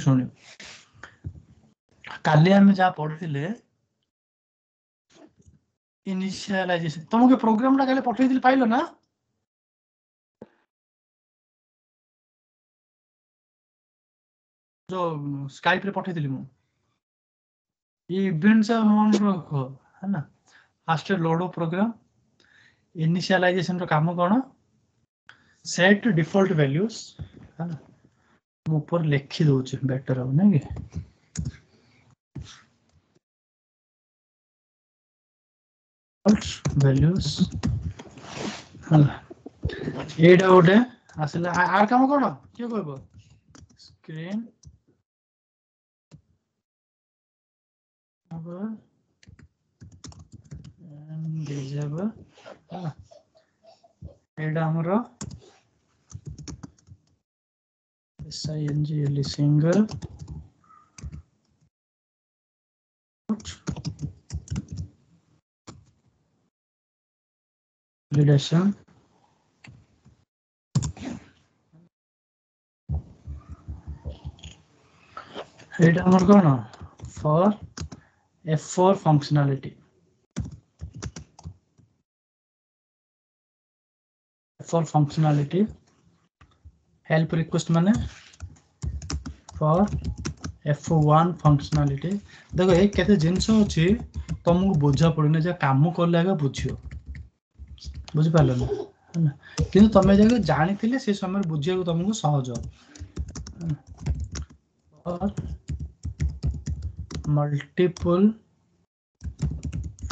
शुणी काली आम जहाँ पढ़ी इनिशियलाइजेशन तुमको प्रोग्राम टा पठे पाइल ना जो स्काइप रे पठे मु इवेंट्स मन रख है ना फास्ट लोड प्रोग्राम इनिशियलाइजेशन रो काम कौन सेट डिफॉल्ट वैल्यूज है ना मु ऊपर लिखि दउछि बेटर हो ना कि वैल्यूज एटा गोटे आसला आर काम कौन किए कहब स्क्रीन डिसेबल एटा हमरो SINGL single validation एटा हमर कोन for F4 functionality F4 functionality help request माने for F1 functionality देखो ए केते जिंस अछि तुमको बुझा पड़ने जे काम करले आगे बुझियो बुझि पालो ना है ना किंतु तमे जे जानि थिले से समय बुझिया को तुमको सहज और multiple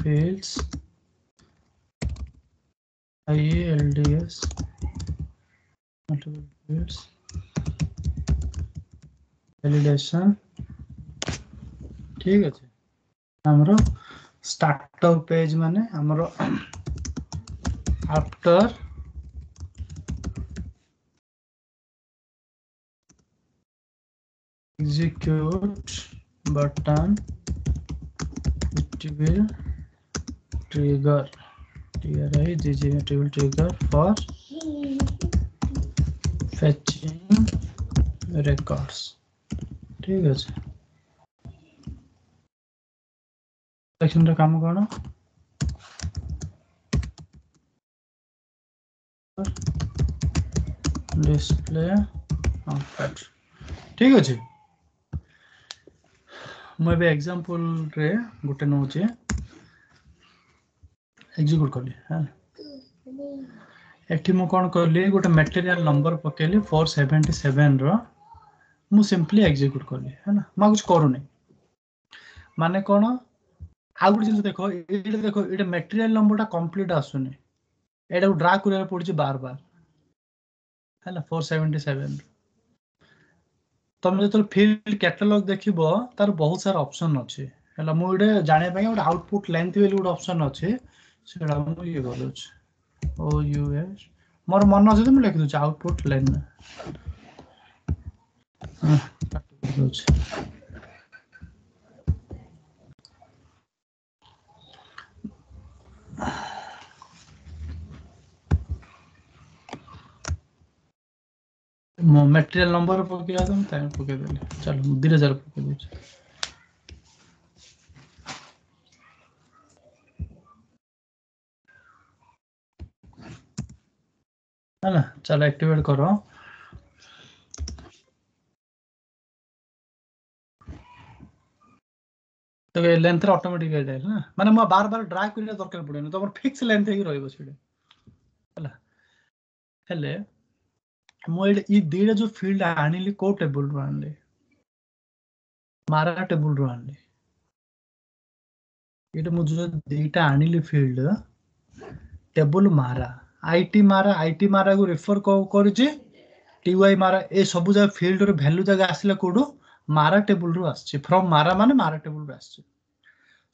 fields IALDS multiple fields validation ठीक আছে हमरो स्टार्टर पेज माने हमरो after execute button it will trigger it will trigger for fetching records ठीक है सेक्शन रे काम कोन डिस्प्ले आउटपुट ठीक अछि मैं बे एग्जांपल रे गोटे नउचे एग्जीक्यूट करली हां एठी मु कोन करली गोटे मटेरियल नंबर पकेली 477 रो मु सिंपली एग्जीक्यूट करली है ना मा कुछ करू नै माने कोन आ गुड जिंस देखो एटा मटेरियल नंबरटा कंप्लीट आसुनी एटा को ड्रा करिया पड़छि बार बार है ना 477 तुम जो फील्ड कैटलॉग देखिबो तार बहुत सारा ऑप्शन अछि हला मु इडे जाने पई ओटा आउटपुट लेंथ बेली ओटा ऑप्शन अछि सेडा मु ये करछ ओ यू एस मोर मन अछि त मु लिख दछ आउटपुट लेंथ मटेरियल नंबर पके आदम टाइम पके देले चलो 2000 पके दछ है ना चलो एक्टिवेट करो तो ये लेंथ ऑटोमेटिक है ना माने म बार बार ड्रैग करले दरकार पड़े न तो फिक्स लेंथ ही रहइबो सेडे हला हेले मो ई दीडा जो फील्ड आनिली को टेबल रो आनले मारा टेबल रो आनले एटा मु जो दीटा आनिली फील्ड टेबल मारा आईटी मारा को रेफर करछि टीवाई मारा ए सब जगह फील्ड रो वैल्यू जगह आसिला कोडो मारा टेबल रो आछि फ्रॉम मारा माने मारा टेबल रो आछि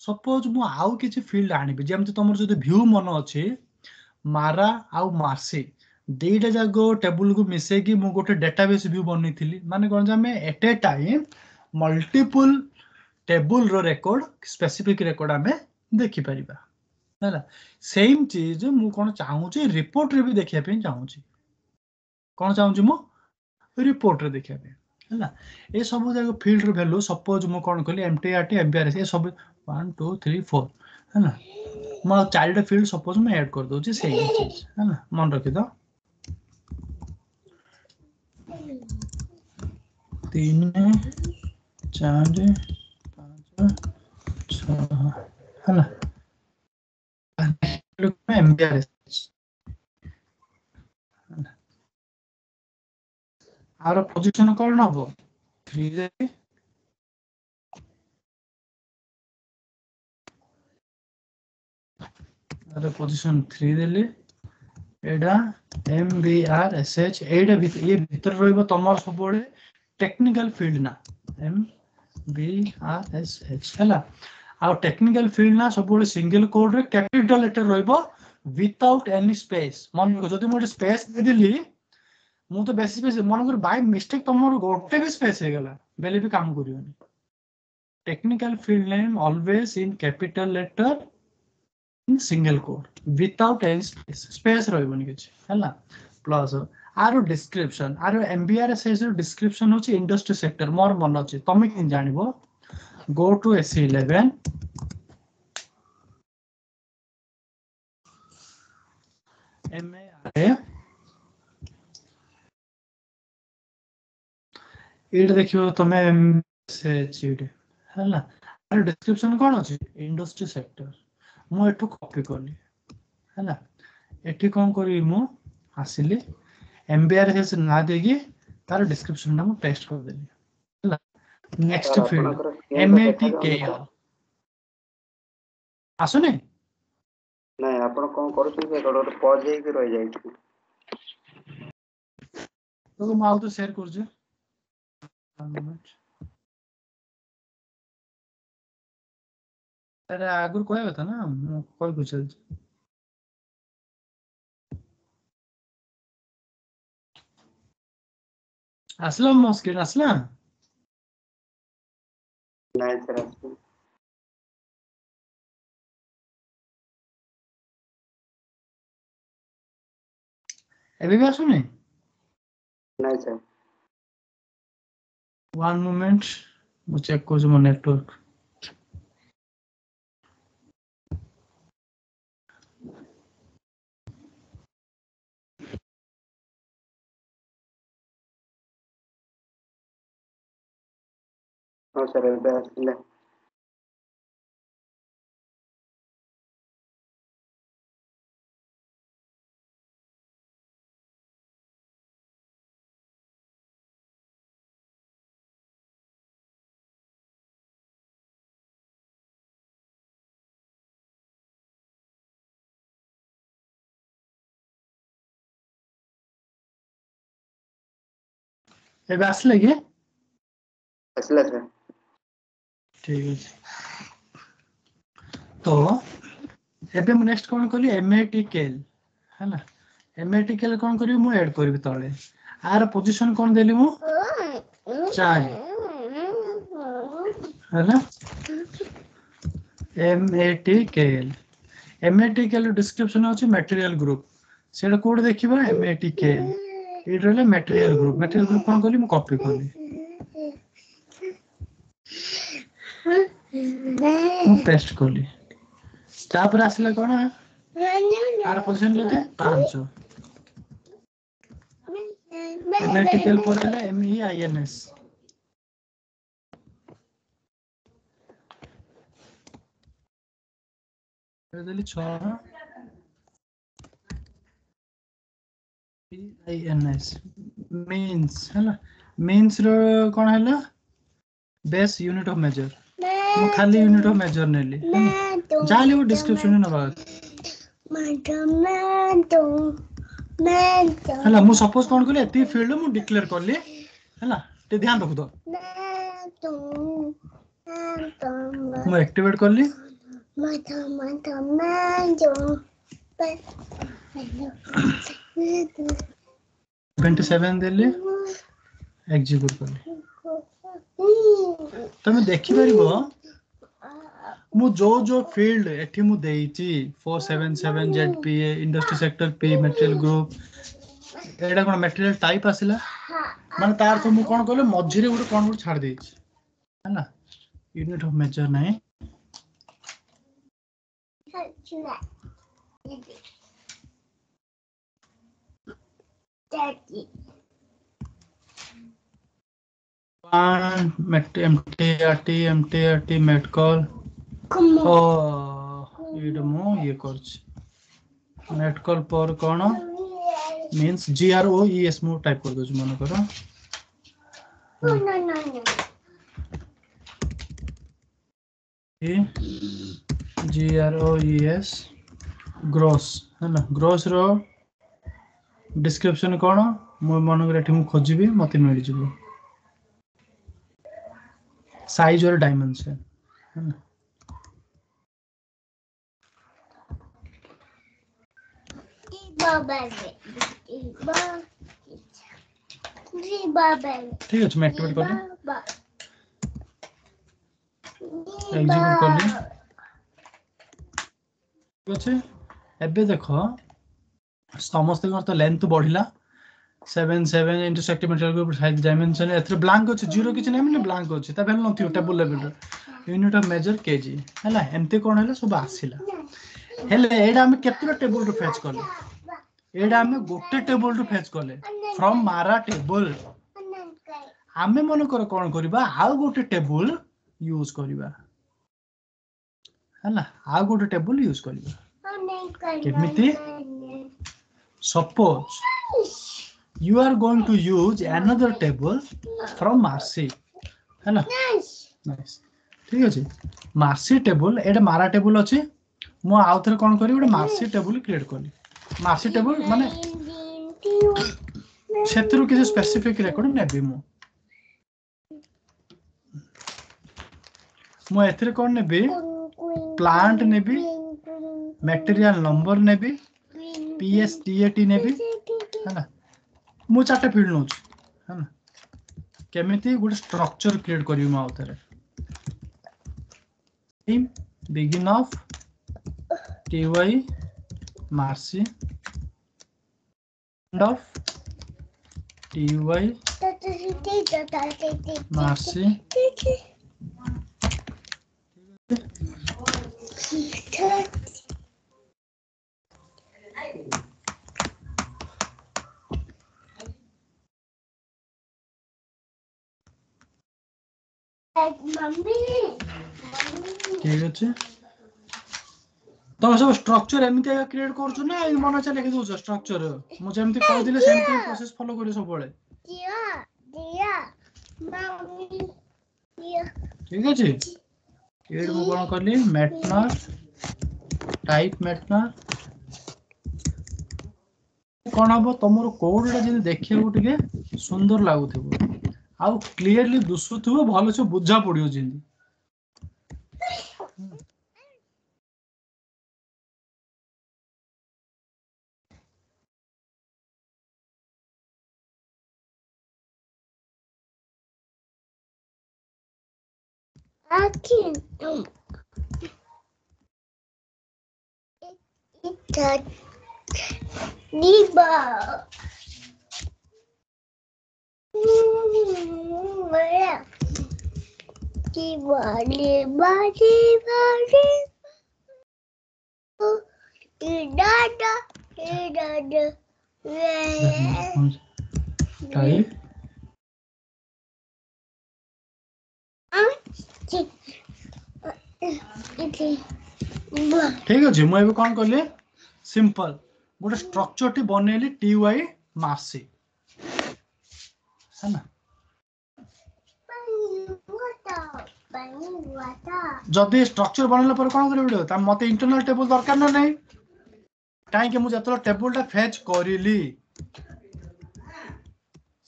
सपोज मु आउ किछि फील्ड आनिबि जेमति तमर जदि व्यू मन अछि मारा आउ मार्सी देटा जागो टेबल को मिसे कि मु गोटे डेटाबेस व्यू बनिथिली माने कोन जे हमें at a time multiple table row record specific record हमें देखि परिबा हैला सेम चीज मु कोन चाहू छी रिपोर्ट रे भी देखिया पे चाहू छी कोन चाहू छी मु रिपोर्ट रे देखिया पे हैला ए सब जाक फील्ड रो वैल्यू सपोज मु कोन कहली एमटीआरटी एमबीआरएस ए सब 1 2 3 4 हैला म चारिटा फील्ड सपोज मैं ऐड कर दोची सेम चीज हैला मन रखि दो 3 4 5 6 हैला एमबीआरएस आर पोजीशन कोन हबो 3 दे आर पोजीशन 3 देली एडा एमबीआरएसएच एडा ये भीतर रहइबो तमर सबोळे टेक्निकल फील्ड ना एमबीआरएसएच हला आ टेक्निकल फील्ड ना सबोळे सिंगल कोड रे कैपिटल लेटर रहइबो विदाउट एनी स्पेस मन को जदि मोर स्पेस दे दिली मु तो बेसी स्पेस मन को बाय मिस्टेक तमर गोटे भी स्पेस हे गला बेले भी काम करियोनी technical field name always in capital letter in single code without any space रहइबोनी किछ हला प्लस आरो डिस्क्रिप्शन आरो एमबीआरएसएच रो डिस्क्रिप्शन होची इंडस्ट्री सेक्टर मोर मन अछि तमे कि जानिबो गो टू SE11 MARA एड देखियो तमे एमएसएच हला आरो डिस्क्रिप्शन कोन अछि इंडस्ट्री सेक्टर मु एठू कॉपी करली हला एठी कोन करी मु आसिली एमबीआरएस ना देगी तार डिस्क्रिप्शन ना मु टेस्ट कर देली हला नेक्स्ट फील्ड एमएटीकेएल आसुने नहीं आपण कोन करू से गोटे पॉज हे के रह जाई तो मु आउ तो शेयर कर जे अरे आगुर कहबा था ना मु कॉल को चल असला मो स्क्रीन असला नहीं सर एबे भी आसुने नहीं सर 1 मोमेंट मु चेक कर मो नेटवर्क हां सर एबे आसिले एबे आसले के आसिले सर ठीक है तो एबे मु नेक्स्ट कोन कली एमएटीकेएल हैला एमएटीकेएल कोन करी मु ऐड करबी तळे आर पोजीशन कोन देली मु 4 हैला एमएटीकेएल एमएटीकेएल डिस्क्रिप्शन होची मटेरियल ग्रुप सेडा कोड देखिबा एमएटीकेएल इट रहले मटेरियल ग्रुप कोन कली मु कॉपी करली मु पेस्ट करली तापर आसले कोन आर पोजीशन लेते 5 एमएटीकेएल पड़ेला एमईआईएनएस देली 6 EINS means हैला means रो कोन हैला बेस यूनिट ऑफ मेजर मु खाली यूनिट ऑफ मेजर नेली जाली वो डिस्क्रिप्शन न बा हैला मु सपोज कोन करले एती फील्ड मु डिक्लेयर करली हैला ते ध्यान रखु दो मु एक्टिवेट करली 27 देली एग्जीक्यूट करली तमे देखि परिबो मु जो फील्ड एठी मु देइची 477 ZPA industry sector P material group एटा कोन मटेरियल टाइप आसिला माने तार तो मु कोन कहले मझिरे गुटे कोन गुटे छाड़ देछि हैना यूनिट ऑफ मेजर नाही MTRT met call ओ इड मु ये करछि met call पर कोन means GROES मु टाइप कर दोछु मन करो GROES gross है ना gross रो डिस्क्रिप्शन कोन मो मन करे एठी मु खोजिबी मते मिल जिवो साइज और डायमेंशन है ना ठीक है मैं एक्टिवेट कर ली एग्जीक्यूट कर ली ठीक अच्छे एबे देखो समस्त तो लेंथ बढ़िला 7 into सेंटीमीटर को साइज डायमेंशन एथरे ब्लैंक अछि जीरो किछ नै माने ब्लैंक अछि ता भेल नथियो table level unit of measure KG हैला एमते कोन हैला सब आसीला हेले एडा हम केतरा टेबल टू फेच करले एडा हम गोटे टेबल टू फेच करले फ्रॉम मारा टेबल हमें मन कर कोन करबा आ गोटे टेबल यूज करबा हैला आ गोटे टेबल यूज करबा केमिति suppose you are going to use another table from Marcy है ना nice ठीक अछि Marcy table एटा मारा टेबल अछि मो आउ थरे कोन करी ओटा Marcy टेबल क्रिएट करली Marcy टेबल माने क्षेत्र के स्पेसिफिक रेकॉर्ड नेबी मो एथरे कोन नेबी प्लांट नेबी मटेरियल नंबर नेबी PSDAT नेबी है ना मु चारटा फील्ड नोच है ना केमिति गुड स्ट्रक्चर क्रिएट करी म आउथरे team begin of TY Marcy end of TY Marcy ठीक अछि तो सब स्ट्रक्चर एमिति क्रिएट करछु ना मन अच्छा लिखि दोछ स्ट्रक्चर मु जेमिति कह दिले सेमिति प्रोसेस फॉलो करियो सब बळे ठीक अछि एड मु कोन करली मैटनर टाइप मैटनर कोन हबो तमरो कोडटा जे देखियो टिके सुंदर लागुथिबो आउ क्लियरली दुसुथिबो भलो से बुझा पडियो जिंदी टाइप ठीक अछि मु एबे कोन करले सिंपल गोटे स्ट्रक्चर टी बनेली TY Marcy है ना जदि स्ट्रक्चर बनला पर कोन करे वीडियो त मते इंटरनल टेबल दरकार न नै काहे कि मु जतलो टेबल टा फेच करिली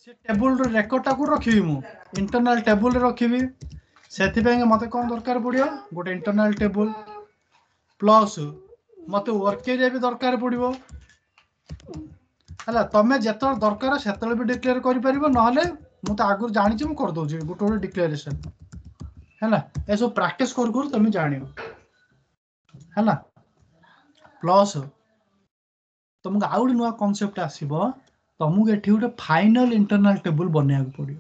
से टेबल रो रेकॉर्ड टा को रखिबी मु इंटरनल टेबल रे रखिबी सेति पे मते कोन दरकार पडियो गोटे इंटरनल टेबल प्लस मते वर्क एरिया भी दरकार पडिबो हला तमे जेतल दरकार सेतल भी डिक्लेयर करि परिबो नहले मु त आगुर जानि छि मु कर दउ छि गोटे गोटे डिक्लेरेशन हला एसो प्रैक्टिस कर कर तमे जानियो हला प्लस तुमको आउट नुआ कांसेप्ट आसीबो तुमको एठी गोटे फाइनल इंटरनल टेबल बनिया पड़ो।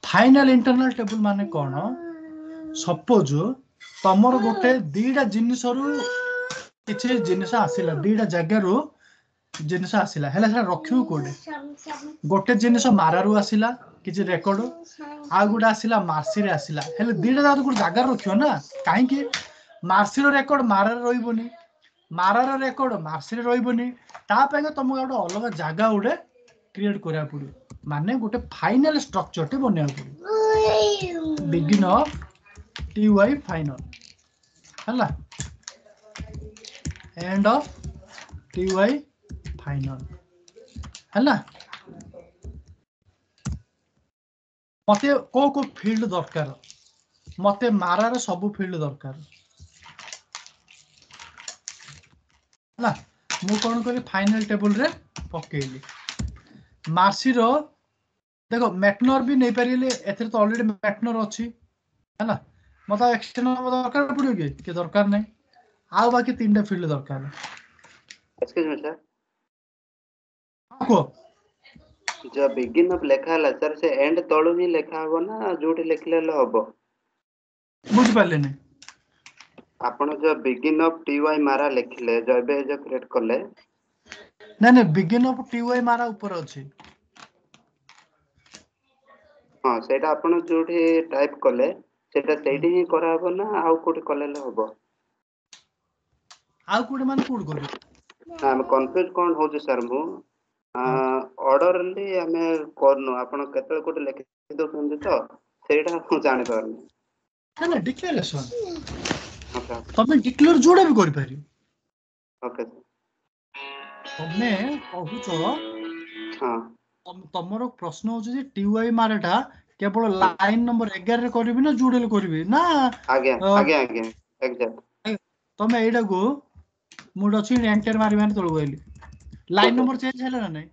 फाइनल इंटरनल टेबल माने कौन? सपोज तमर गोटे दीटा जिनिस किसी जिनिस आसिला, दीटा जगार जिनिस आसिला हेला सेटा रखिबू कोडे? गोटे जिनिस मारारू आसिला किछि रेकर्ड, आ गोटे आसिला मार्सी रे आसिला, हेले दीटा जाक गोटे जगार रखियो ना। काहे कि मार्सी रो रेकर्ड मारा रे रहइबोनी, मारार रेकर्ड मार्सी रे रहइबोनी, ता पे तुमको गोटे अलग जगह गोटे क्रिएट करिया पड़ो। माने गोटे फाइनल स्ट्रक्चर टे बनिया पड़ो। Begin of T Y final हला, end of T Y final हला। मते को फील्ड दरकार? मते मारार सब फील्ड दरकार हला। मु कोन करी फाइनल टेबल रे पकेली मार्सी रो। देखो मैटनर भी नहीं पारिले, एथरे तो ऑलरेडी मैटनर अछि हला। मते एक्सटर्नल दरकार पड़ो कि दरकार नहीं। आ बाकी तीनटा फील्ड दरकार। एक्सक्यूज मी सर, को जो बिगिन ऑफ लेखा हला सर से एंड तळु ही लेखा हबो ना जोठी लेखले हबो? बुझ पाले नहीं। आपण जो बिगिन ऑफ टी वाई मारा लेखले जो एबे जो क्रिएट करले, नहीं बिगिन ऑफ टी वाई मारा ऊपर अछि। हां सेटा आपण जोठी टाइप करले सेटा सेठी ही करा हबो ना आउ कोठी करले हबो? आ कोड मान कोड करियो ना हम कंफ्यूज कोन हो जे सर मु ऑर्डरली हमें करनो आपण केतल कोठी लेखि दो तो सेटा हम जानि पारनी। ना डिक्लेरेशन ओके तमे डिक्लेयर जोडा भी करि पारियो। ओके तमे कहूचो हां तमरो प्रश्न हो जे टीवाई माराटा केवल लाइन नंबर 11 रे करबी ना जोडेल करबी ना? आगे आगे आगे एग्जैक्ट तमे एडा को मुड अछि एंटर मारि माने तळ गइली लाइन नंबर चेंज हैला ना नहीं?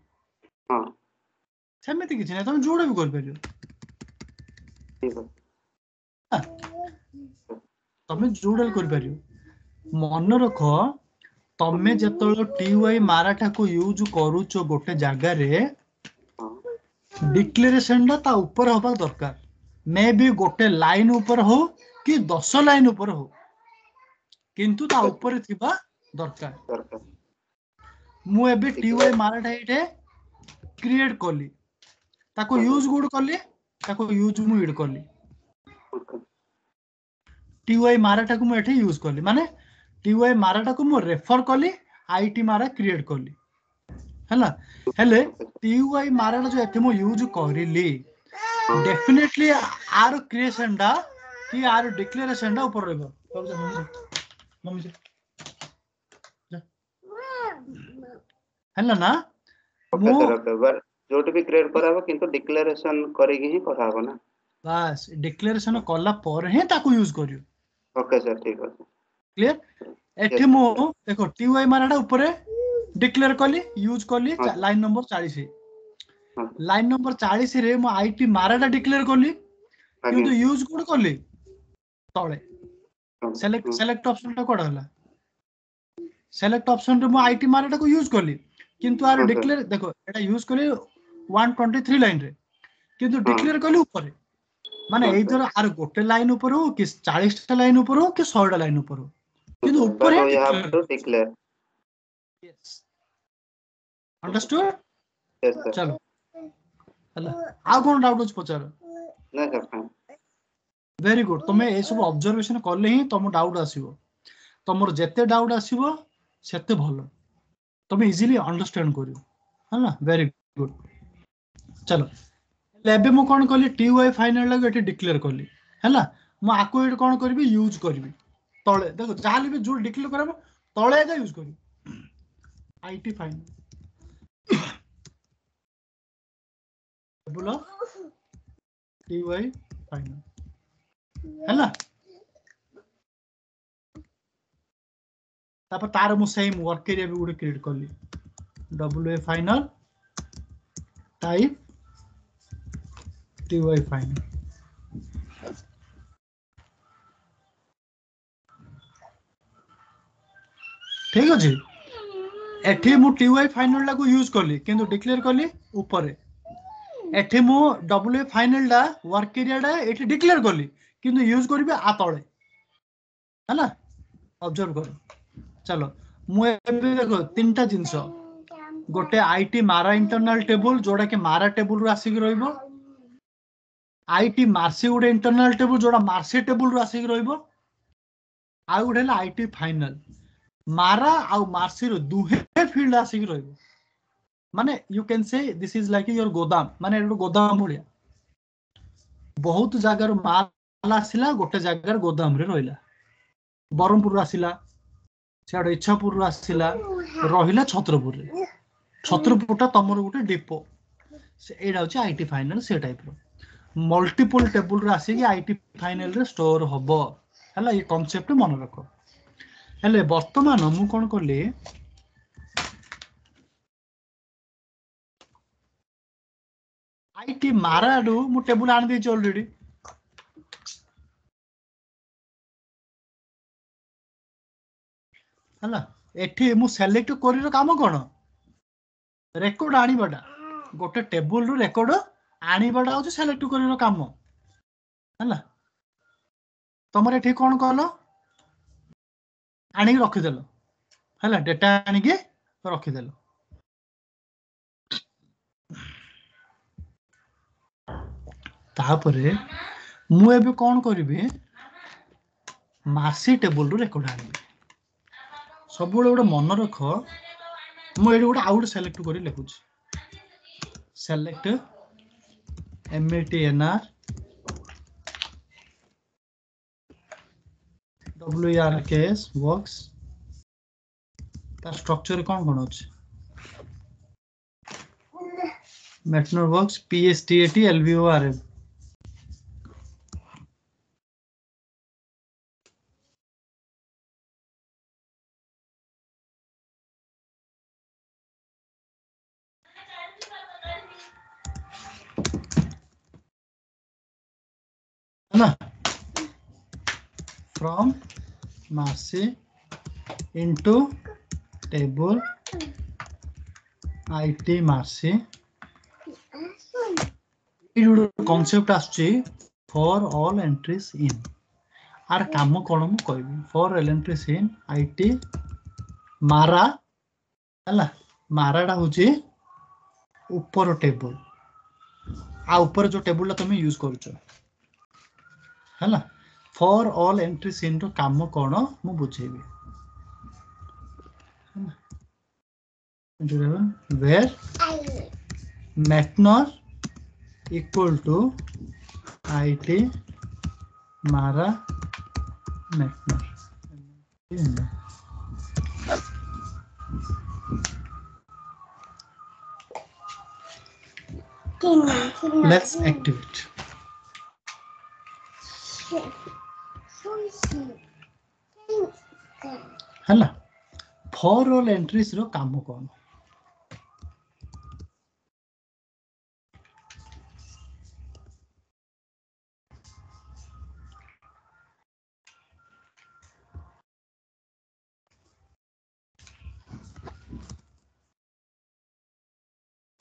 हां सेमिति किछ नै, तमे जोडा भी कर पारियो। ठीक है तमे जोडल कर पारियो। मन रख तमे जेतळ टीवाई माराटा को यूज करूचो गोटे जागा रे, डिक्लेरेशन ता ता ऊपर होबा दरकार। मे बी गोटे लाइन ऊपर हो कि 10 लाइन ऊपर हो, किंतु ता ऊपर थिबा दरकार। मु एबे टीवाई माराटा इटे क्रिएट करली, ताको यूज गुड करली, ताको यूज मु इड करली। टीवाई माराटा को मु एठे यूज करली, माने टीवाई माराटा को मु रेफर करली, आईटी मारा क्रिएट करली हैला। हेले टीवाई माराटा जो एथे मु यूज करली, डेफिनेटली आर क्रिएशन डा कि आर डिक्लेरेशन डा ऊपर रहबो। मम्मी से हैला ना। ओके सर ओके बर जोट भी क्रिएट कराबो किंतु डिक्लेरेशन करिकि ही कराबो ना? बस डिक्लेरेशन कला पर हे ताको यूज करियो। ओके सर ठीक अछि क्लियर। एठी मो देखो टीवाई माराटा ऊपर डिक्लेयर करली, यूज करली लाइन नंबर 40। लाइन नंबर 40 रे मो आईटी माराटा डिक्लेयर करली, किंतु यूज कोड करली तळे। सेलेक्ट ऑप्शन टा कोड हला, सेलेक्ट ऑप्शन रे मो आईटी माराटा को यूज करली, किंतु आर डिक्लेयर देखो एटा यूज करली 123 लाइन रे, किंतु डिक्लेयर करली ऊपर। माने एइधर आर गोटे लाइन ऊपर हो कि 40 टा लाइन ऊपर हो कि 100 टा लाइन ऊपर हो, किंतु ऊपर है we have to declare. Yes understood. Yes sir चलो हला आ कोन डाउट अछि पचार? नहीं सर फाइन वेरी गुड। तुम ए सब ऑब्जर्वेशन करले ही तुम डाउट आसीबो। तुमर जेते डाउट आसीबो सेते भलो, तुम इजीली अंडरस्टैंड करियो हला। Very good. चलो लेबे मु कोन करली टीवाई फाइनल लगे एठी डिक्लेयर करली हला। मु आको एठी कोन करबी यूज करबी तळे। देखो जाली भी जो डिक्लेयर करबो तळे जा यूज करबी आईटी फाइनल बोलो टीवाई फाइनल हला। तापर तार मु सेम वर्क एरिया भी गुडे क्रिएट करली, WA final type TY final. ठीक अछि। एठी मु टीवाई फाइनल ला को यूज करली किंतु डिक्लेयर करली ऊपर एठी मु डब्ल्यूए फाइनल ला वर्क एरिया ला एठी डिक्लेयर करली किंतु यूज करबे आ तळे हला ऑब्जर्व करो चलो मु एबे देखो तीनटा जिंस गोटे आईटी मारा इंटरनल टेबल जोड़ा के मारा टेबल रु आसी रहइबो आईटी मार्सी गोटे इंटरनल टेबल जोड़ा मार्सी टेबल रु आसी रहइबो आ गोटे आईटी फाइनल मारा आउ मार्सी रो दुहे फील्ड आसी रहइबो माने you can say this is like your गोदाम माने एडो गोदाम भलिया बहुत जगार माल आसिला गोटे जगार गोदाम रे रहिला बरमपुर आसिला सियाडो इच्छापुर रु आसिला रहिला छत्रपुर रे छत्रपुरटा तमर गोटे डिपो से एडा होची आईटी फाइनल से टाइप रो मल्टीपल टेबल रे आसी कि आईटी फाइनल रे स्टोर होबो हला ये कांसेप्ट मन रखो हेले वर्तमान मु कोन करली आईटी माराडू मु टेबल आन दी ऑलरेडी हला एठी मु सिलेक्ट करिरो काम कोन रेकॉर्ड आनिबाटा गोटे टेबल रु रेकॉर्ड आनिबाटा होची सिलेक्ट करिरो काम हला तमरे एठी कोन कहलो आनी रखि देलो हला डेटा आनी के रखि देलो तापरे मु एबे कोन करिबे मार्सी टेबल रु रेकॉर्ड आनिबे सब गोटे मन रख मु एडी गोटे आउट सेलेक्ट करी लिखुची सेलेक्ट MATNR WRKS वर्क्स ता स्ट्रक्चर कौन अछि मैटनर वर्क्स PSTAT LVORM ना from Marcy into table IT Marcy concept आछी for all entries in आर काम कोन मु कहबी for all entries in IT मारा हला माराडा होची ऊपर टेबल आ ऊपर जो टेबल तुम यूज करूछ हला फॉर ऑल एंट्रीज इन रो काम कोन मु बुझेबी वेयर मैटनर इक्वल टू आईटी मारा मैटनर let's activate हला फॉर ऑल एंट्रीज रो काम कोन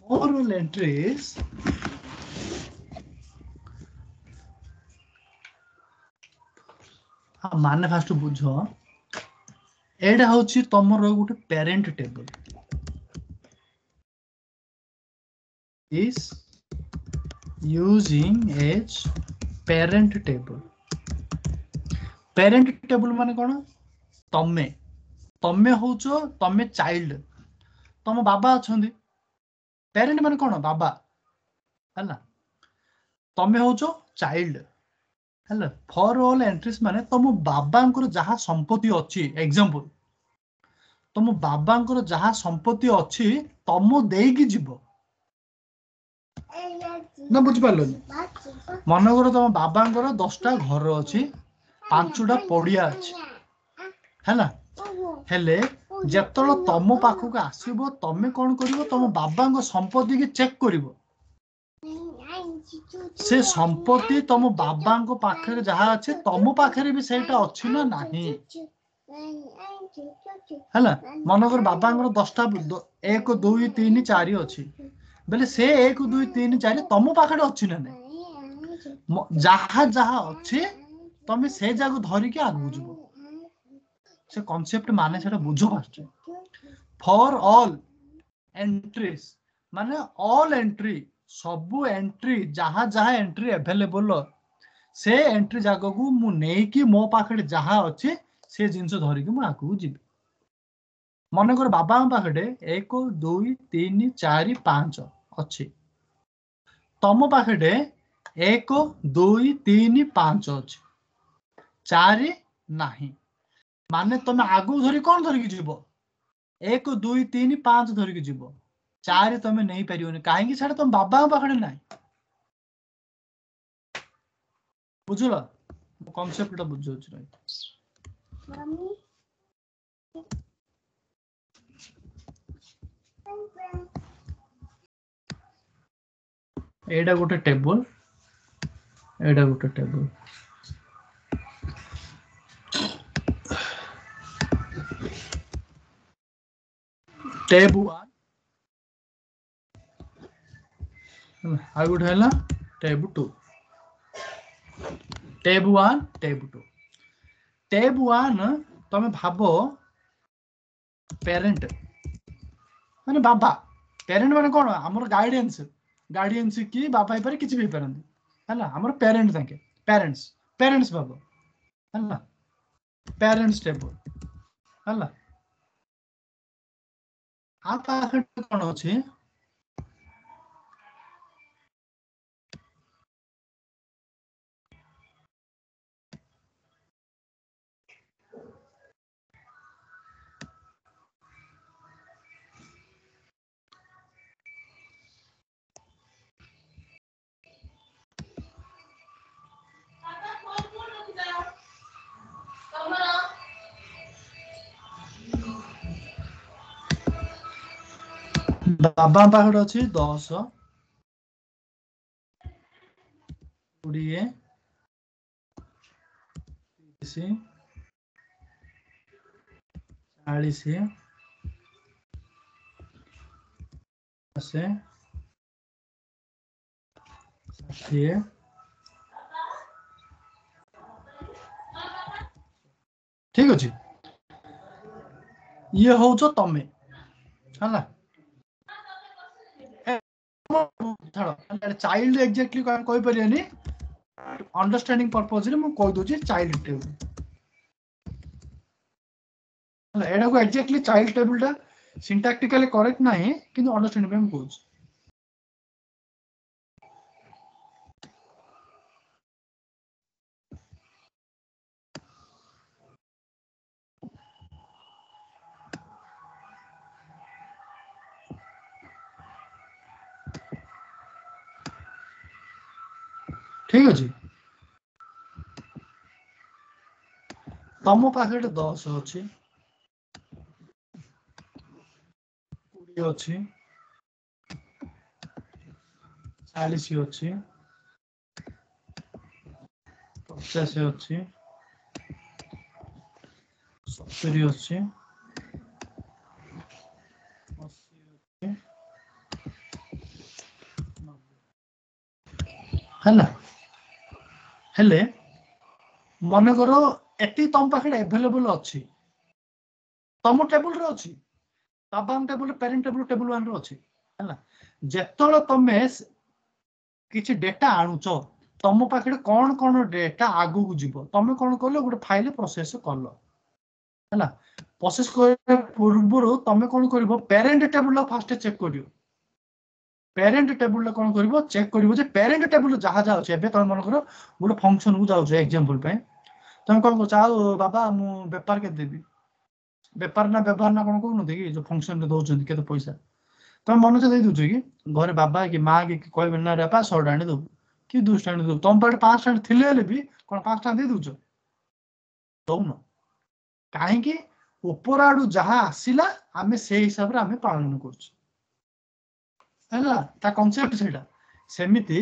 फॉर ऑल एंट्रीज हाँ माने फास्ट बुझो एडा होची तमरो गुटे parent table is using as parent table माने कोन तमे तमे होचो तमे चाइल्ड तम बाबा अछंदी पेरेंट माने कोन बाबा हला तमे होचो चाइल्ड हला फॉर ऑल एंट्रीज माने तम बाबांकर जहा संपत्ति अछि एग्जांपल तम बाबांकर जहा संपत्ति अछि तम देई जीवो ना बुझ पारलोनी मन कर तम बाबांकर 10टा घर अछि 5टा पड़िया अछि हैला हेले जेतलो तम पाखु आसीबो तमे कोन करिवो तम बाबांक संपत्ति के चेक करिवो से संपत्ति तम बाबांक पाखरे जहा अछि तम पाखरे भी सेटा अछि ना नाही हैला मनकर बाबांकर 10टा 1 2 3 4 अछि बेले से 1 2 3 4 तम पाखडे अछि ना नै जहा जहा अछि तमे से जागो धरि के आगु जइबो से कांसेप्ट माने सेटा बुझो फास्ट फॉर ऑल एंट्रीज माने ऑल एंट्री सबु एंट्री जहा जहा एंट्री अवेलेबल से एंट्री जागो को मु नै कि मो पाखडे जहा अछि से जिंस धरि के मु आगु जिबी मन कर बाबा पाखडे 1 2 3 4 5 अछि तम पाखडे 1 2 3 5 अछि 4 नाही माने तमे आगु धरि कोन धरि के जिवो 1 2 3 5 धरि के जिवो 4 तमे नै परियोनी काहे कि छाड़ तम बाबा पाखडे नै बुझलो कांसेप्ट टा बुझो छ मम्मी एडा गोटे टेबल टेब 1 आ गुड हैला टेब 2 टेब 1 टेब 1 तमे भाबो पेरेंट माने बाबा पेरेंट माने कोन हमर गार्डियंस की बाबा पर किछि भी परंती हैला हमर पेरेंट थाके पेरेंट्स बाबा हैला पेरेंट्स टेबल हैला आ पाखट कोन अछि बाबा पाखट अछि 10 20 30 40 से 60 ठीक अछि ये हो जो तमे हला चाइल्ड एक्जेक्टली कोइ परियानी अंडरस्टैंडिंग पर्पस रे मु कहि दोची चाइल्ड टेबल एडा को एक्जेक्टली चाइल्ड टेबल टा सिंटैक्टिकली करेक्ट नाही किंतु अंडरस्टैंडिंग में कहूँ ठीक अछि तम पाखट 10 अछि 20 अछि 40 अछि 50 अछि 70 अछि 80 हैला हेले मन करो एती तम पाखरे अवेलेबल अछि तम टेबल रे अछि बाबा टेबल पेरेंट टेबल 1 रे अछि हैला जेतोळ तमे किछि डेटा आणुचो तम पाखरे कोन डेटा आगु को जिवो तमे कोन करलो गोटे फाइल प्रोसेस करलो हैला प्रोसेस करे पूर्वरो तमे कोन करबो पेरेंट टेबल फास्ट चेक करियो पेरेंट टेबल कोन करबो चेक करबो जे पेरेंट टेबल जहा जा अछि एबे तमे मन करो गोटे फंक्शन को जाउ एग्जांपल पे तमे कोन चाहो बाबा मु व्यापार के देबी व्यापार ना व्यवहार ना कोन कहउनथि कि जो फंक्शन रे दोउछन केते पैसा तमे मन से दे दोछ कि घरे बाबा कि मां कि कहबे ना रे बापा 100 टाणी दो कि 200 टाणी दो तम पाटे 5 टाणी थिले हेले भी कोन 5 टाणी दे दोछ दउनो काहे कि ऊपर आडू जहा आसिला आमे से हिसाब रे आमे पालन करछ हैला ता कांसेप्ट सेटा सेमिति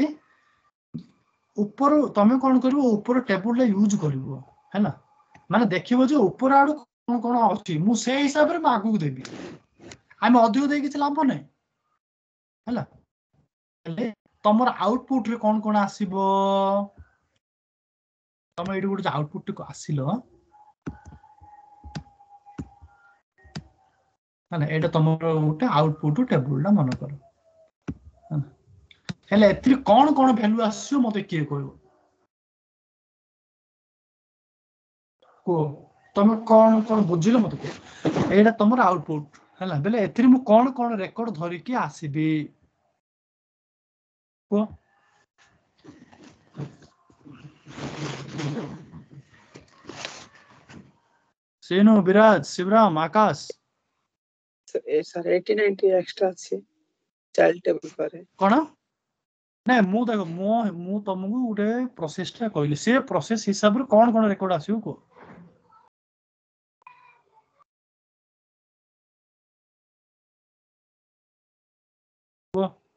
ऊपर तमे कोन करबो ऊपर टेबल रे यूज करबो हैला माने देखिबो जे ऊपर आडू कौन अच्छी मु से हिसाब रे आगु देबी आम अधिक दे किसी लाभ नहीं है तुम आउटपुट रे कौन आसीबो तुम ये गोटे आउटपुट को आसिल है तुम गोटे आउटपुट टेबुल मन कर कौन कौन वैल्यू आसो मत किए कह तुम कौन कौन बुझिल मत कह ये तुम आउटपुट है बेले ए कौन कौन रेकर्ड धरिकी आसबि कह सेनु विराज शिवराम आकाश सर 80 90 एक्स्ट्रा अछि चाइल्ड टेबल पर कोन नहीं मु देखो मु तुमको गोटे प्रोसेसटा कहली से प्रोसेस हिसाब रे कौन कौन रेकॉर्ड आसियो को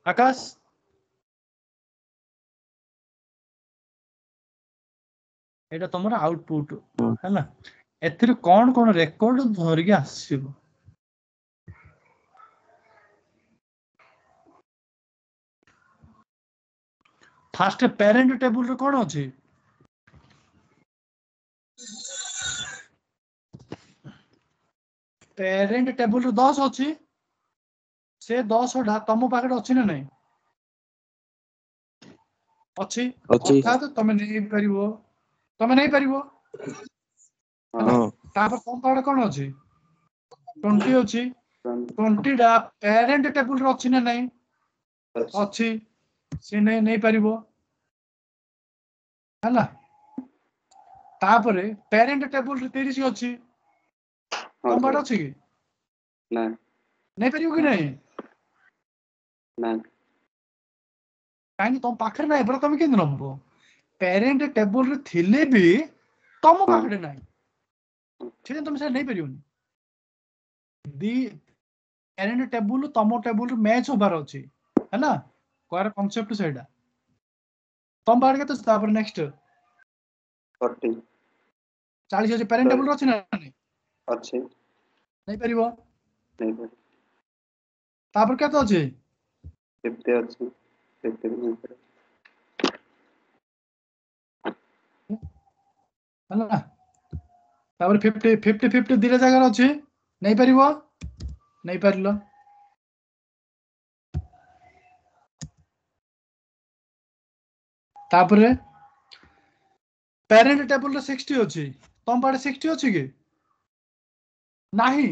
आकाश एटा तुमरा आउटपुट है ना एथिर कौन कौन रेकॉर्ड धरिके आसीबो फास्ट पेरेंट टेबल रे कौन अछि पेरेंट टेबल रे 10 अछि से 10 ढा तुम पाखे अछि ना नहीं अछि अर्थात तुम नहीं परिबो तुम नहीं परिबो तापर तुम पाखे कौन अछि 20 अछि 20 डा पेरेंट टेबल रे अछि ना नहीं अछि से नहीं परिबो हला तापरे पेरेंट टेबल रे 30 अछि तुम पाखे अछि कि नहीं परिबो कि नहीं कहीं तुम पाखे ना एबरा तुम केन नबो पेरेंट टेबल रे थिले भी तुम पाखे ना ठीक है तुम से नहीं परिबो दी पेरेंट टेबल तुम टेबल मैच होबार अछि है ना कोर कांसेप्ट सेडा तुम बाहर के तो तापर नेक्स्ट 40 40 अछि पेरेंट टेबल अछि ना नहीं अच्छे नहीं परिबो नहीं पर तापर के तो अछि 50 अच्छे 50 नहीं पर हला तापर 50 दिले जगह अछि नहीं परिबो नहीं परिलो तापर पेरेंट टेबल रे 60 अछि तुम पाड़े 60 अछि कि नाही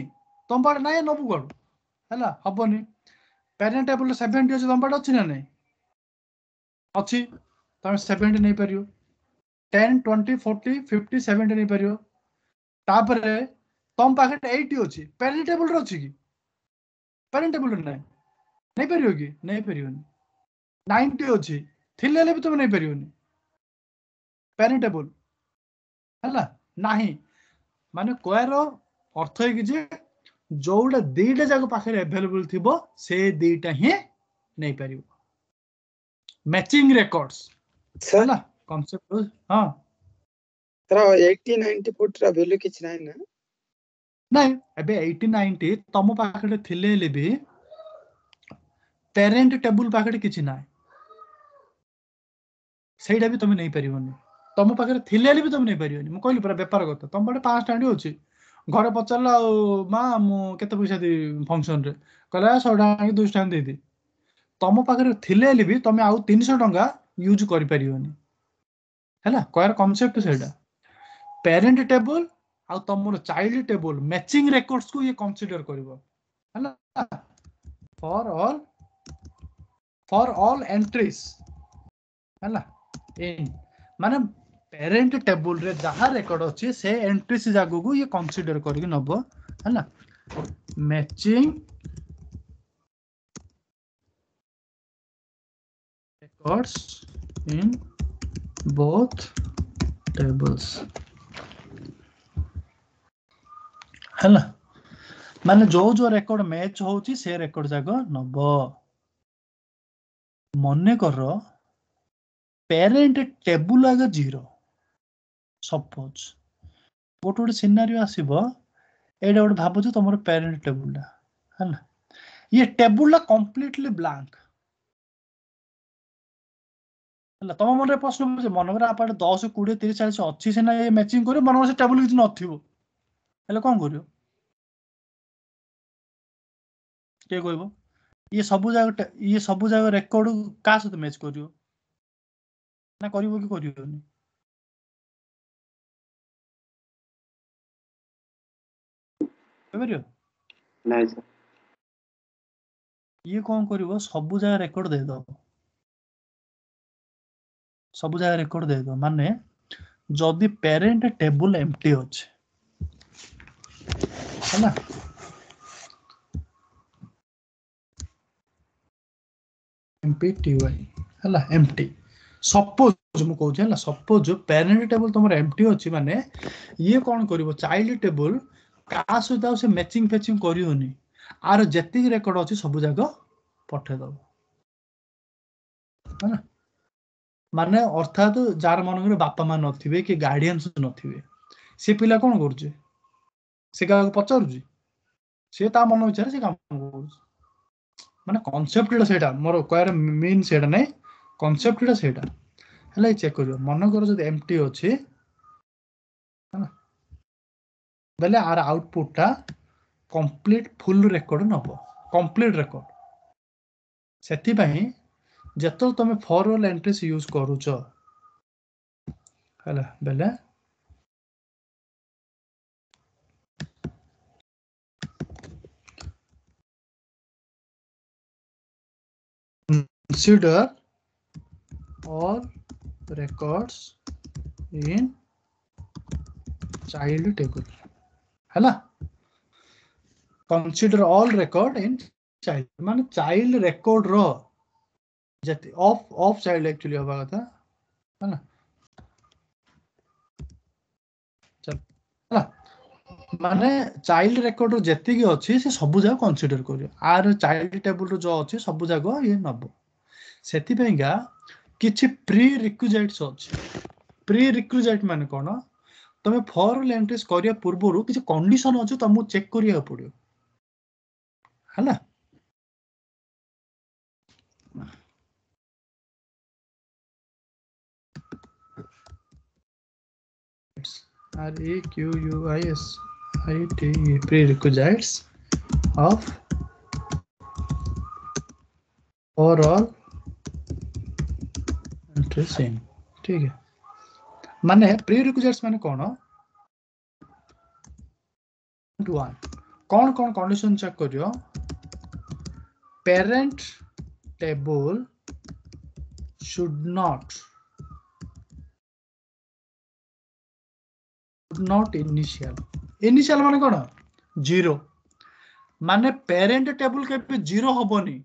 तुम पाड़े नाही नबु गड हला हबनी पेरेंट टेबल रे 70 अछि तुम पाड़े अछि ना नहीं अछि तुम 70 नहीं परियो 10 20 40 50 70 नहीं परियो तापर तुम पाखे 80 अछि पेरेंट टेबल रे अछि कि पेरेंट टेबल रे नहीं परियो कि नहीं परियोनी 90 अछि थिले ले भी तुम नहीं परियोनी पेरेंट टेबल हला नाही माने कोएर अर्थ है कि जे जोड़ा दीटा जाक पाखे अवेलेबल थिबो से दीटा ही नहीं परिबो मैचिंग रेकॉर्ड्स हला कांसेप्ट हां तर 80 90 फुट रा वैल्यू किछ नाही ना नहीं एबे 80 90 तम पाखे थिले ले भी पेरेंट टेबल पाखे किछ नाही सेटा भी तुम नहीं परिबोनी तुम पाखे थिले भी तुम नहीं परिबोनी मु कहली पूरा व्यापार करता तुम पटे 5 टांडी होची घर पचारला मां मु केते पैसा दे फंक्शन रे कहला 100 टांडी 200 टांडी दे दे तुम पाखे थिले भी तुम आउ 300 टंका यूज करि परिबोनी हैला कोयर कांसेप्ट सेटा पेरेंट टेबल आ तुमर चाइल्ड टेबल मैचिंग रेकॉर्ड्स को ये कंसीडर करबो हैला फॉर ऑल एंट्रीज हैला इन माने पेरेंट टेबल रे जहा रेकॉर्ड अछि से एंट्रीज जागो को ये कंसीडर करके नबो हैला matching records in both tables हैला माने जो रेकॉर्ड मैच होची से रेकॉर्ड जागो नबो मने करो पेरेंट टेबल आगे 0 सपोज गोटे सिनारियो आसीबो एटा गोटे भावुछ तुम पेरेन्ट टेबुल है ना ये टेबुल कंप्लीटली ब्लैंक है तुम मन प्रश्न मनकर आप 10 20 30 40 अच्छी सीना ये मैचिंग कर मन से टेबुल किसी नथिबो कौन कर किए कहब ये सब जगह रेकर्ड क्या सहित मैच कर ना कर कि करनी नहीं सर ये कौन कर सब जगह रेकर्ड देदब सब जगह रेकर्ड देदब माने जदि पेरेंट टेबुल एम्प्टी अच्छे है ना एमपी है एम्प्टी सपोज मु कहूँ है सपोज पेरेंट टेबुल तुम एम्प्टी अच्छी माने ये कौन कर चाइल्ड टेबुल क्या सहित से मैचिंग फेचिंग करनी आर जेतिक रेकर्ड अच्छी सब जाक पठेदब है ना माने अर्थात जार मन बापा माँ नथिबे कि गार्डियंस नथिबे से पिला कौन करुचे से क्या पचारुची से ता मन विचार से काम करुचे माने कॉन्सेप्ट सेटा मोर कहर मीन सेटा नै कॉन्सेप्ट सेटा हला चेक करियो मन कर जदि एम्प्टी अछि है ना बेले आर आउटपुट टा कंप्लीट फुल रेकॉर्ड नबो कंप्लीट रेकॉर्ड सेति पई जेतो तमे फॉर ऑल एंट्रीज यूज करूचो हला बेले consider all records in child table है consider all record in child मान child record रो जति ऑफ चाइल्ड एक्चुअली हवा कथा है ना चल है माने चाइल्ड रेकॉर्ड रो जति की अछि से सब जगह कंसीडर करियो आर चाइल्ड टेबल रो जो अछि सब जगह ये नबो सेति पेगा किछि प्री रिक्विजिट्स अछि प्री रिक्विजिट माने कोन तमे फॉर एंट्रीज करिया पूर्वरु किछि कंडीशन अछि तमु चेक करिया पड़ियो हला REQUISIT prerequisites of for all entries in ठीक है माने prerequisites माने कौन 1 कौन कौन कंडीशन चेक करियो parent table should not initial माने कौन 0 माने पेरेंट टेबल के 0 हबनी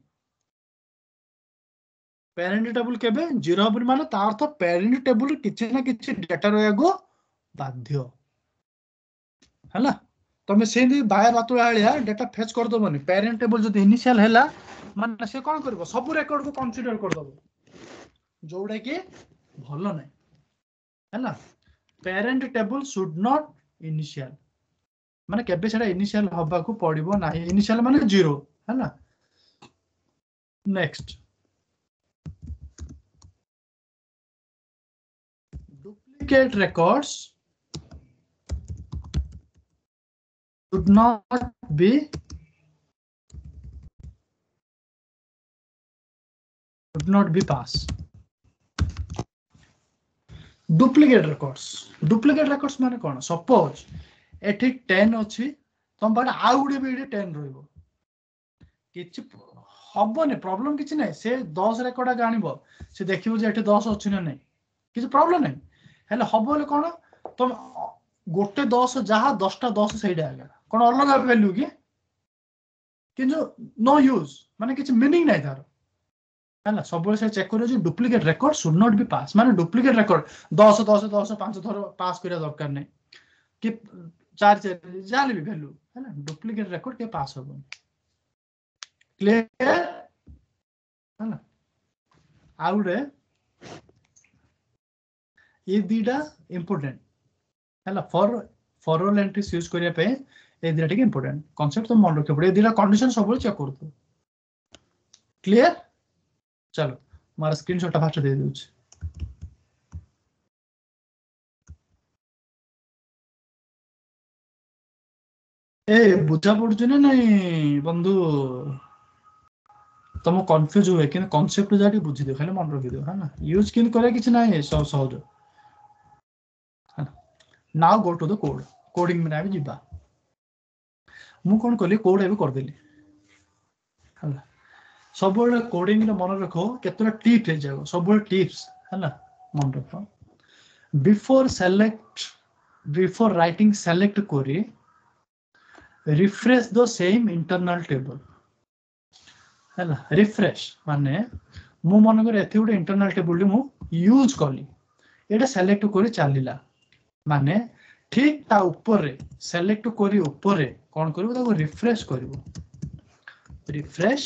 पेरेंट टेबल के 0 हबनी माने तार अर्थ पेरेंट टेबल किछि ना किछि डाटा रहगो बाध्य हला तमे से bye Baat Alia data fetch कर दबनी पेरेंट टेबल जदि इनिशियल हैला माने से कोन करबो सब रेकॉर्ड को कंसीडर कर दबो जोडा कि भलो नै हैला parent table should not initial माने केबे सेटा इनिशियल हबा को पड़िबो नाही इनिशियल माने 0 है ना next duplicate records should not be passed duplicate records माने कोन सपोज एठी 10 अछि तम बाड आ गुडे बे 10 रहइबो किछि हबने प्रॉब्लम किछि नै से 10 रेकॉर्ड जानिबो से देखिबो जे एठी 10 अछि ना नै किछि प्रॉब्लम नै हेले हबले कोन तम गोटे 10 जहा 10 टा 10 सैडा आगा कोन अलग वैल्यू कि किंतु नो यूज माने किछि मीनिंग नै तार है सब से चेक करियो जे duplicate record should not be pass माने डुप्लीकेट रेकॉर्ड 10 10 10 5 थर पास करिया दरकार नै कि 4 4 जाले भी वैल्यू है ना डुप्लीकेट रेकॉर्ड के पास होबो क्लियर है ना आउडे ये दीटा इंपोर्टेंट है ना फॉर ऑल एंट्रीज यूज करिया पे ए दिरा टिक इंपोर्टेंट कांसेप्ट तो मन रखे पड़े ए दिरा कंडीशन सब चेक कर दो क्लियर चलो मार स्क्रीनशॉट फास्ट दे दूच ए बुझा पड़छ ना नहीं बंधु तुम कंफ्यूज हुए कि कांसेप्ट जाटी बुझी दो खाली मन रखी दो है ना यूज किन करे किछ नाही सब सहज है now go to the code coding में आबी जिबा मु कोन कली कोड एबे कर देली हला सब बेले कोडिंग रे मन रखो केतरा टिप्स हे जाओ सब बेले टिप्स हला मन रखो बिफोर राइटिंग सेलेक्ट करी refresh the same internal table है रिफ्रेश माने मु मन कर एथे गोटे इंटरनल टेबल मु यूज कली एटा सेलेक्ट करी चलीला माने ठीक ता ऊपर रे सेलेक्ट करी ऊपर रे कोन करबो ताको रिफ्रेश करबो रिफ्रेश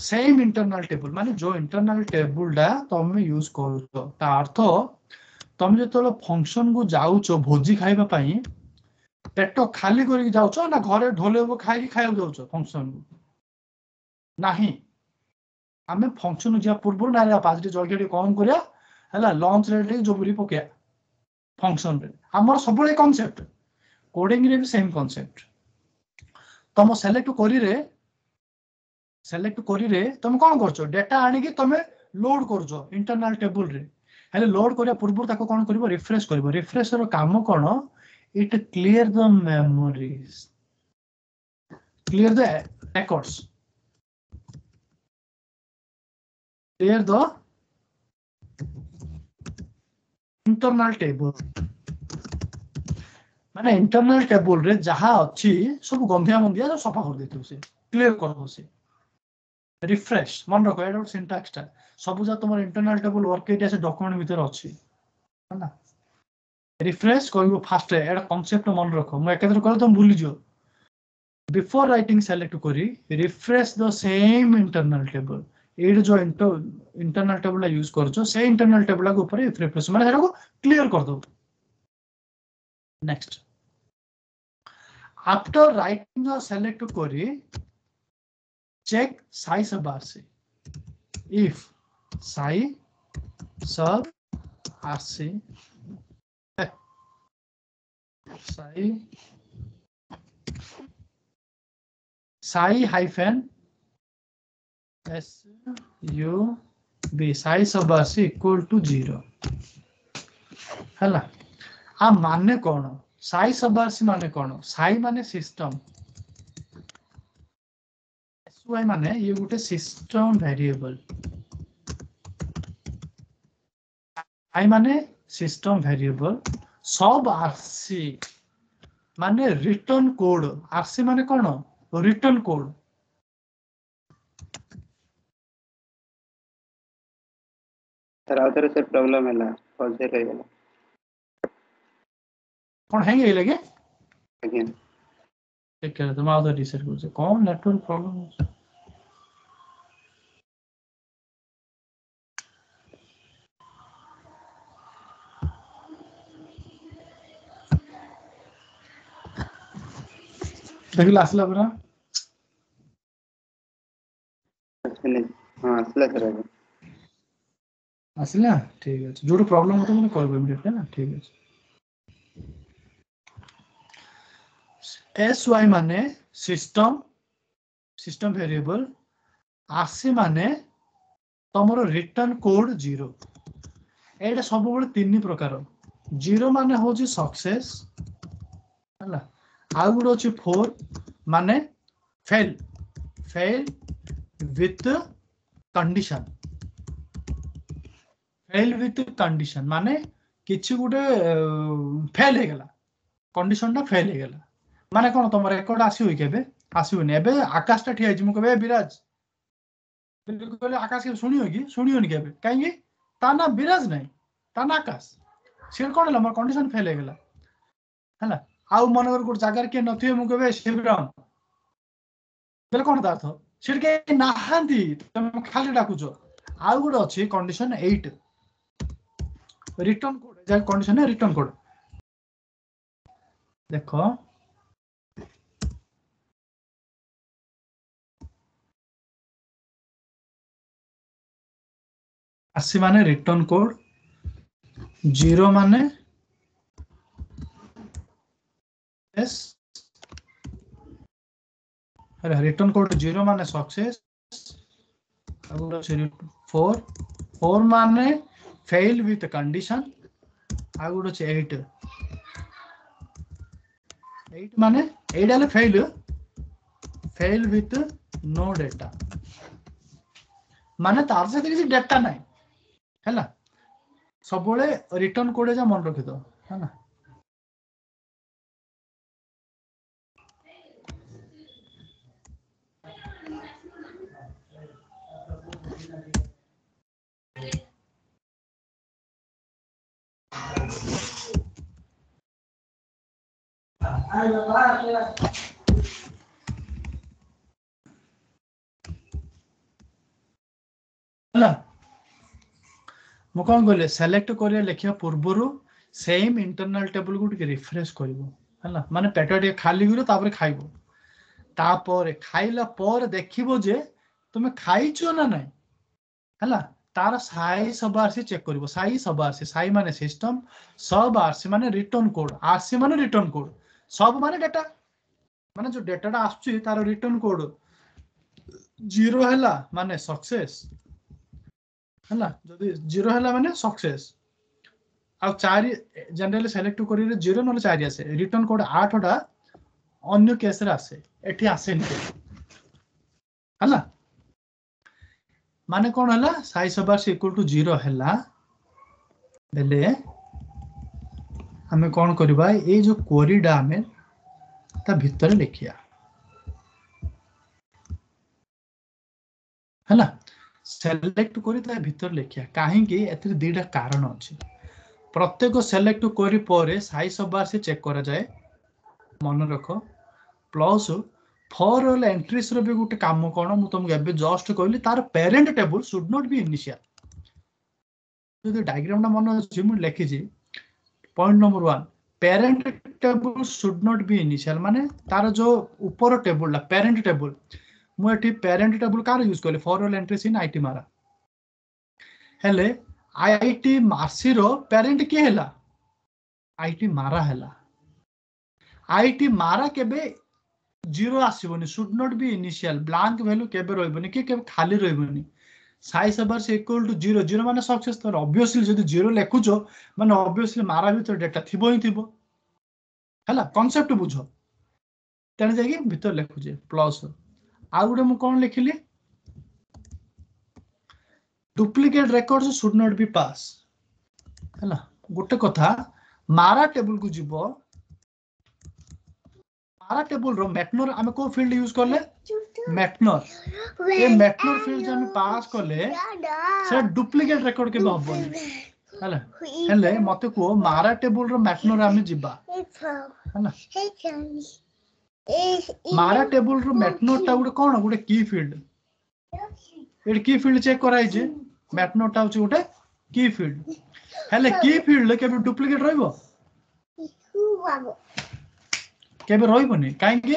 सेम इंटरनल टेबल माने जो इंटरनल टेबल डा तुम यूज करो ता अर्थ तुम जो फंक्शन को जाउचो भोजी खाइबा पई पेट खाली करके जाउचो ना घरे ढोलेबो खाइ खाइबो जाउचो फंक्शन को नाही आमे फंक्शन जा पूर्व ना पाजरी जल्दी कौन करिया हला लॉन्च रे जो बुरी पके फंक्शन रे हमर सब बळे कांसेप्ट कोडिंग रे भी सेम कांसेप्ट तुम सेलेक्ट करी रे तुम कोन करछो डाटा आनी कि तुम लोड करछो इंटरनल टेबल रे हले लोड करिया पूर्व ताको कोन करबो रिफ्रेश रो काम कोन it clear the memories clear the records clear the internal table माने इंटरनल टेबल रे जहा अछि सब गंधिया मंदिया सब सफा कर देतु से क्लियर करबो से रिफ्रेश मन रखो एडा सिंटैक्स ता सब जा तुम इंटरनल टेबल वर्क एटा से डॉक्यूमेंट भीतर अछि है ना रिफ्रेश करबो फास्ट एडा कांसेप्ट मन रखो म एकेदर कर तुम भूली जो बिफोर राइटिंग सेलेक्ट करी refresh the same internal table एड जो इंटरनल टेबल यूज करछो से इंटरनल टेबल के ऊपर रिफ्रेश माने एटा को क्लियर कर दो नेक्स्ट आफ्टर राइटिंग और सेलेक्ट करी check sy sub RC if sy sub RC sy hyphen S U B sy sub RC equal to 0 हला आ माने कोन साई सब आरसी माने कोन साई माने सिस्टम एसवाई माने ये गुटे सिस्टम वेरिएबल आई माने सिस्टम वेरिएबल सब आरसी माने रिटर्न कोड आरसी माने कोन रिटर्न कोड सर आउथरे से प्रॉब्लम हैला पॉजिटिव रह गेला कोन हैंग हे लगे अगेन ठीक है तुम आउथर रिसेट कर कौन नेटवर्क प्रॉब्लम देखला असला बरा हां असला सर असला ठीक है जो प्रॉब्लम होता मैं कॉल इमीडिएटली ना ठीक है एस वाई माने सिस्टम वेरिएबल आरसी माने तमरो रिटर्न कोड 0 एटा सब बळे तीन प्रकार 0 माने होची सक्सेस हला आ गुड होची 4 माने फेल विथ कंडीशन माने किछि गुटे फेल हे गेला कंडीशन टा फेल हे गेला माने कोन तुम रेकॉर्ड आसी केबे आसीबनी एबे आकाश टा ठिया छि मु कहबे विराज बिल्कुल आकाश के सुनियोनी केबे काहेकि ता ना विराज नहीं ता ना आकाश सिर कोन ला मोर कंडीशन फेल हे गेला हला आउ मनगर गुट जागर के नथिए मु कहबे शिवराम बेल कोन ता अर्थ सिर के नाहांती तुम खाली डाकुचो आउ गुट अछि कंडीशन 8 रिटर्न कोड जा कंडीशन है रिटर्न कोड देखो आसी माने रिटर्न कोड, 0 माने रिटर्न कोड 0 माने सक्सेस, 4 माने फेल विथ कंडीशन, आ गुड 8 माने 8 आले फेल विथ नो डेटा माने तार से किसी डेटा नहीं है सब रिटर्न कोड जा मन रखी दो है ना। मु कौन कहले सेलेक्ट करिया लिखिया पूर्वर सेम इंटरनल टेबल को टिके रिफ्रेश करिवो हैला माने पेट टिके खाली गुरो तापर खाइबो तापर खाइला पर देखिबो जे तुमे खाइचो ना नहीं हैला तार Sai sub RC check करिवो Sai sub RC Sai माने सिस्टम सब आरसी माने रिटर्न कोड आरसी माने रिटर्न कोड सब माने डेटा माने जो डेटाटा आछुची तार रिटर्न कोड 0 हैला माने सक्सेस हैला जदी 0 हैला माने सक्सेस आ 4 जनरली सिलेक्ट करिले 0 नले 4 आसे रिटर्न कोड 8 टा अन्य केस रे आसे एठी आसे नि हैला माने कोन हैला size of R equal to 0 हैला बेले हमें कोन करबा ए जो क्वेरी डा हमें ता भीतर लिखिया हैला सेलेक्ट करी ता भीतर लिखिया काहे कि एथि दुईटा कारण अछि प्रत्येक सेलेक्ट करी परे साइज ऑफ बार से चेक करा जाए मन रखो प्लस फॉर ऑल एंट्रीज रो भी गुटे काम कोन मु तुमके एबे जस्ट कहली तार parent table should not be initial जो डायग्राम ना मन अछि मु लिखि जी point number 1 parent table should not be initial माने तार जो ऊपर टेबल ला पेरेंट टेबल मु एठी पेरेंट टेबल कार यूज करले for all entries in IT मारा हेले आईटी मार्सी रो पेरेंट के हैला आईटी मारा हैला आईटी मारा केबे 0 आसीबोनी should not be initial blank value केबे रहइबोनी के केबे खाली रहइबोनी साइज ओवर से इक्वल टू 0 0 माने सक्सेस तो ऑब्वियसली जदी 0 लेखुचो माने ऑब्वियसली मारा भीतर डेटा थिबो ही थिबो हैला कांसेप्ट बुझो तने जाई भीतर लेखुजे प्लस आ गुडे मु कोन लिखिली duplicate records should not be pass हैला गोटे कथा मारा टेबल को जीवो मारा टेबल रो मैटनर हमें को फील्ड यूज करले मैटनर ये मैटनर फील्ड हम पास करले से डुप्लीकेट रिकॉर्ड के हबोनी हैला हेले मते को मारा टेबल रो मैटनर हमें जीबा हैला मारा टेबल रो मैटनर ता गुडे कोन गुडे की फील्ड एड की फील्ड चेक कराई जे मैटनर ता होची गुडे की फील्ड हेले की फील्ड के डुप्लीकेट रहइबो केबे रहइबोनी काहे कि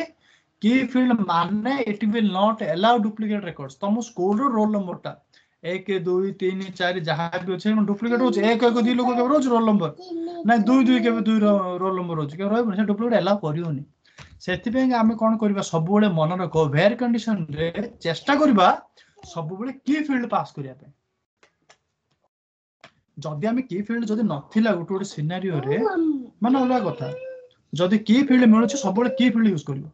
की फील्ड माने it will not allow duplicate records तम स्कूल रो रोल नंबर ता 1 2 3 4 जहां भी होचे डुप्लीकेट होचे 1 1 2 लोग केबे रोज रोल नंबर ना 2 2 केबे 2 रोल नंबर होचे के रहइबोनी से डुप्लीकेट अलाउ करियोनी सेति पे आमे कोन करबा सब बेले मन रखो वेयर कंडीशन रे चेष्टा करबा सब बेले की फील्ड पास करिया पे जदि आमे की फील्ड जदि नथिला गोटे सिनेरियो रे माने अलग कथा जदि की फील्ड मिलुछ सब बेले की फील्ड यूज करियो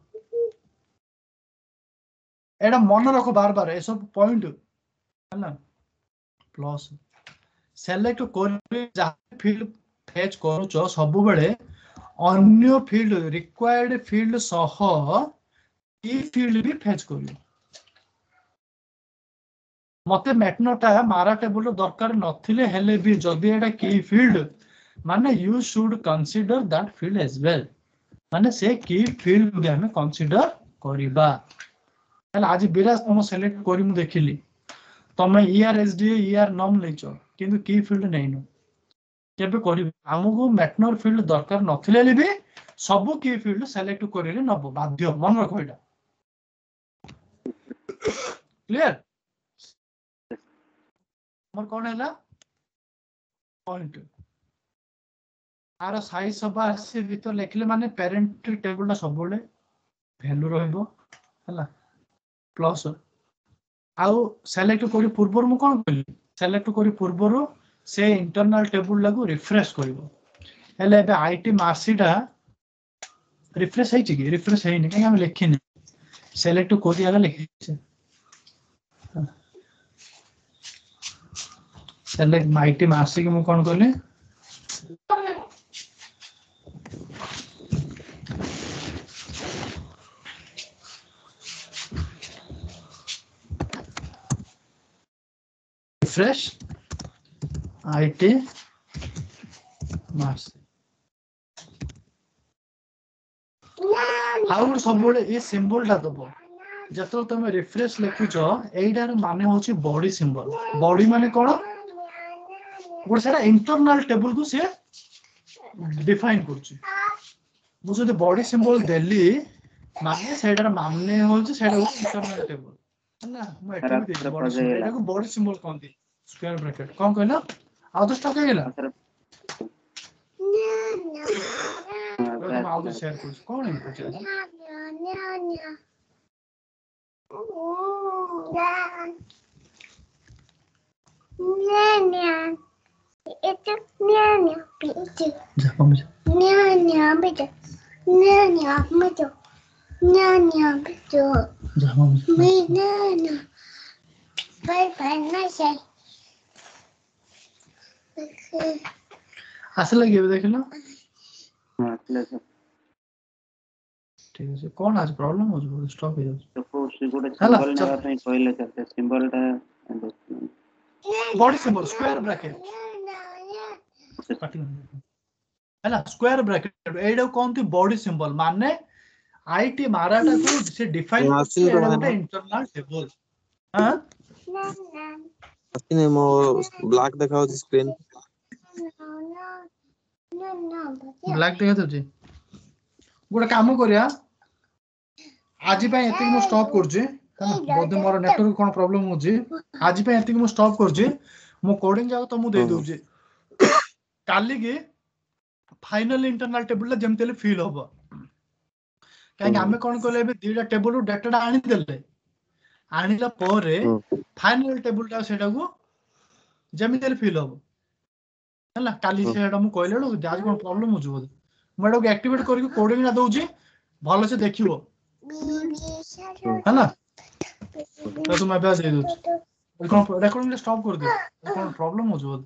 एडा मन रखो बार बार ए सब पॉइंट है ना प्लस सेलेक्ट कर जा फील्ड फेच करूछ सब बेले अन्य फील्ड रिक्वायर्ड फील्ड सह की फील्ड भी फेच करियो मते मैटनटा मारा टेबल दरकार नथिले हेले भी जदि एटा की फील्ड माने you should consider that field as well माने से की फील्ड भी हमें कंसीडर करिबा हला आज बिराज हम सेलेक्ट करी मु देखिली तमे ईआरएसडी ईआर नम लेचो किंतु की फील्ड नैनो केबे करी हमको मैटनर फील्ड दरकार नथिले भी सब की फील्ड सेलेक्ट करिले नबो बाध्य मन रखो एटा क्लियर मोर कौन है पॉइंट आर साइज सब आसी भीतर लिखले माने पेरेंट टेबल टा सब बळे वैल्यू रहइबो हला प्लस आउ सेलेक्ट करी पूर्वर मु कोन कहली सेलेक्ट करी पूर्वर से इंटरनल टेबल लागू रिफ्रेश करिवो हेले एबे आईटी मार्कशीटा रिफ्रेश है कि रिफ्रेश है नहीं हम लिखिनी सेलेक्ट को दिया लिखि सेलेक्ट आईटी मार्कशीट मु कोन कहली रिफ्रेश आईटी मार्कशीट आउ सब ये सिंबल टा दबो जतो तुम रिफ्रेश लिखुछ एइडार माने होची बॉडी सिंबल बॉडी माने कोन गोटे सेटा इंटरनल टेबल को से डिफाइन करछि मु जदि बॉडी सिंबल देली माने सेटार माने होची सेटा इंटरनल टेबल ना मु एटा भी दे बॉडी सिंबल एटा को बॉडी सिंबल कोनती स्क्वायर ब्रैकेट कोन कहला आ तो स्टॉक हेला आउ शेयर कर कौन है कुछ आसे लगे देख लो ठीक है कौन आज प्रॉब्लम हो जो स्टॉप हो जाए तो उसी को सिंबल नेवा पई कहले करते सिंबल टा बॉडी सिंबल स्क्वायर ब्रैकेट हैला स्क्वायर ब्रैकेट एडो कोन थी बॉडी सिंबल माने आईटी माराटा को से डिफाइन करते इंटरनल टेबल हां अस्ति मो ब्लैक देखाउ स्क्रीन ब्लैक देखा तो जी गोटे काम करिया आज पे एतिक मु स्टॉप कर जे बोधे मोर नेटवर्क कोन प्रॉब्लम हो जे आज पे एतिक मु स्टॉप कर जे मु कोडिंग जाओ तो मु दे दउ जे काली के फाइनल इंटरनल टेबल जेमतेले फील होबो काहे हमें कोन कहले बे दीटा टेबल डाटा आनी देले आनिला परे फाइनल टेबल टा सेटा को जेमतेले फील होबो हला काली सेटा मु कहले आज कोन प्रॉब्लम हो जो मु एटा को एक्टिवेट करके कोडिंग ना दउ जे भलो से देखिबो हला तो तुम अभ्यास दे दो कौन रिकॉर्डिंग स्टॉप कर दो कौन प्रॉब्लम हो जो